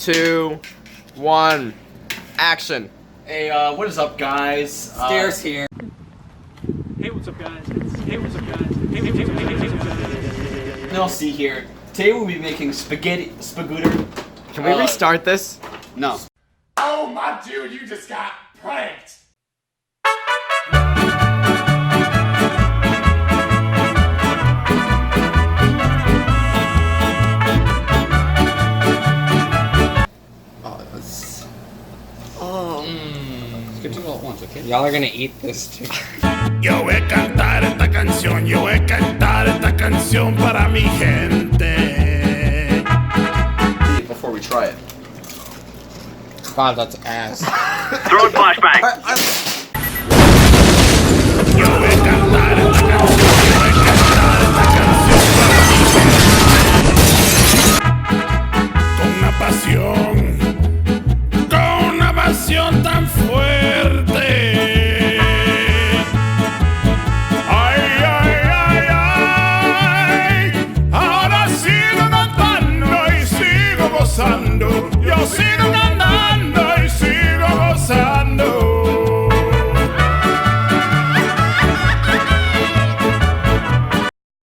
2, 1, action. Hey, what is up, guys? Stairs here. Hey, what's up, guys? Hey, what's up, guys? Hey, NLC here. Today we'll be making spaghetti spagooter. Can we restart this? No. Oh my dude, you just got pranked! Let's get to all at once, okay? Y'all are gonna eat this too. Yo voy a cantar esta canción, yo voy a cantar esta canción para mi gente. Before we try it. Wow, that's ass. Throwing flashbang. Yo voy a cantar esta canción, yo voy a cantar esta canción para mi gente. Con una pasión tan fuerte. Ay, ay, ay, ay. Ahora sigo cantando y sigo gozando. Yo sigo cantando y sigo gozando.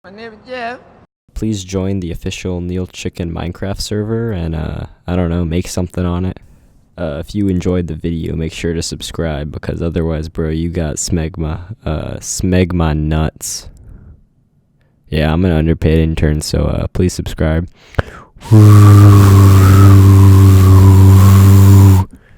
My name is Jeff. Please join the official Neil Chicken Minecraft server and I don't know, make something on it. If you enjoyed the video, make sure to subscribe because otherwise, bro, you got smegma nuts. Yeah, I'm an underpaid intern, so please subscribe.